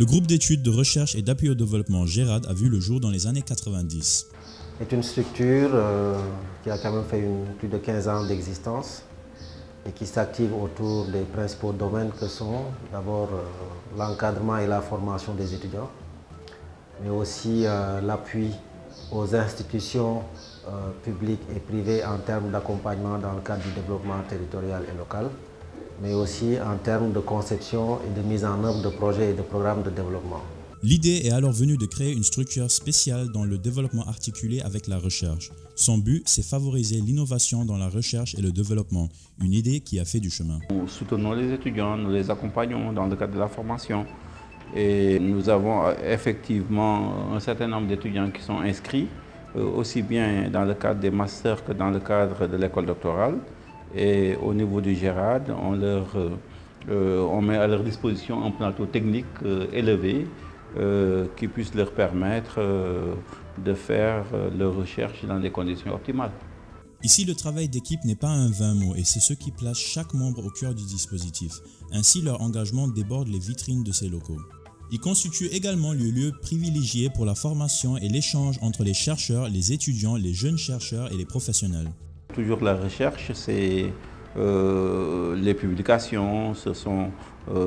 Le groupe d'études, de recherche et d'appui au développement GERAD a vu le jour dans les années 90. C'est une structure qui a quand même fait plus de 15 ans d'existence et qui s'active autour des principaux domaines que sont d'abord l'encadrement et la formation des étudiants, mais aussi l'appui aux institutions publiques et privées en termes d'accompagnement dans le cadre du développement territorial et local, mais aussi en termes de conception et de mise en œuvre de projets et de programmes de développement. L'idée est alors venue de créer une structure spéciale dans le développement articulé avec la recherche. Son but, c'est favoriser l'innovation dans la recherche et le développement, une idée qui a fait du chemin. Nous soutenons les étudiants, nous les accompagnons dans le cadre de la formation et nous avons effectivement un certain nombre d'étudiants qui sont inscrits, aussi bien dans le cadre des masters que dans le cadre de l'école doctorale. Et au niveau du GERAD, on met à leur disposition un plateau technique élevé qui puisse leur permettre de faire leurs recherches dans des conditions optimales. Ici, le travail d'équipe n'est pas un vain mot et c'est ce qui place chaque membre au cœur du dispositif. Ainsi, leur engagement déborde les vitrines de ces locaux. Il constitue également le lieu privilégié pour la formation et l'échange entre les chercheurs, les étudiants, les jeunes chercheurs et les professionnels. Toujours la recherche, c'est les publications, ce sont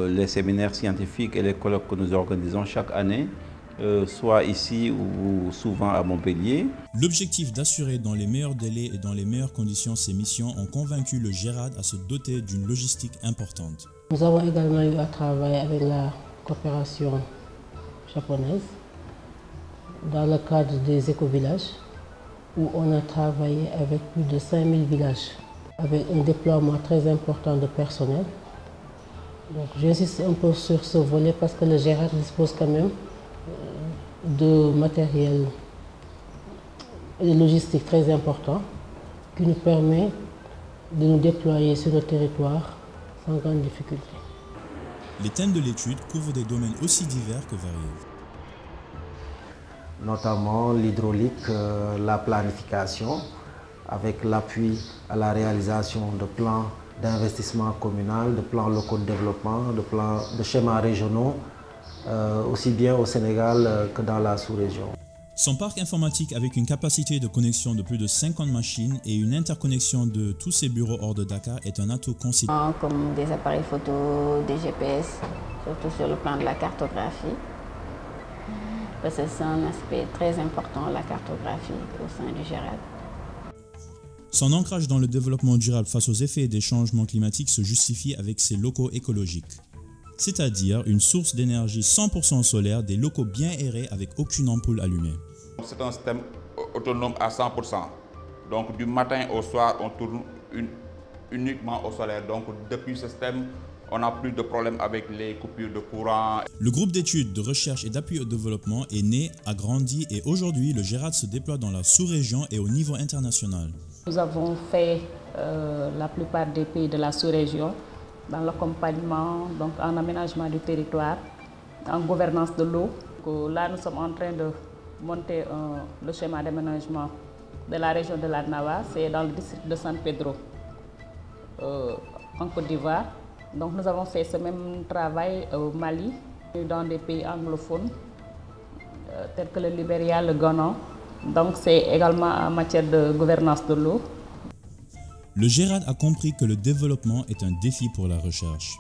les séminaires scientifiques et les colloques que nous organisons chaque année, soit ici ou souvent à Montpellier. L'objectif d'assurer dans les meilleurs délais et dans les meilleures conditions ces missions ont convaincu le GERAD à se doter d'une logistique importante. Nous avons également eu à travailler avec la coopération japonaise dans le cadre des éco-villages où on a travaillé avec plus de 5000 villages, avec un déploiement très important de personnel. Donc j'insiste un peu sur ce volet parce que le GERAD dispose quand même de matériel et de logistique très important qui nous permet de nous déployer sur le territoire sans grande difficulté. Les thèmes de l'étude couvrent des domaines aussi divers que variés. Notamment l'hydraulique, la planification, avec l'appui à la réalisation de plans d'investissement communal, de plans locaux de développement, de schémas régionaux, aussi bien au Sénégal que dans la sous-région. Son parc informatique avec une capacité de connexion de plus de 50 machines et une interconnexion de tous ses bureaux hors de Dakar est un atout considérable. Comme des appareils photo, des GPS, surtout sur le plan de la cartographie. Parce que c'est un aspect très important, la cartographie au sein du GERAD. Son ancrage dans le développement durable face aux effets des changements climatiques se justifie avec ses locaux écologiques. C'est-à-dire une source d'énergie 100% solaire, des locaux bien aérés avec aucune ampoule allumée. C'est un système autonome à 100%. Donc du matin au soir, on tourne uniquement au solaire. Donc depuis ce système, on n'a plus de problème avec les coupures de courant. Le groupe d'études, de recherche et d'appui au développement est né, a grandi et aujourd'hui le GERAD se déploie dans la sous-région et au niveau international. Nous avons fait la plupart des pays de la sous-région dans l'accompagnement, donc en aménagement du territoire, en gouvernance de l'eau. Là, nous sommes en train de monter le schéma d'aménagement de la région de l'Adnawa, c'est dans le district de San Pedro, en Côte d'Ivoire. Donc nous avons fait ce même travail au Mali, dans des pays anglophones, tels que le Libéria, le Ghana. Donc c'est également en matière de gouvernance de l'eau. Le GERAD a compris que le développement est un défi pour la recherche.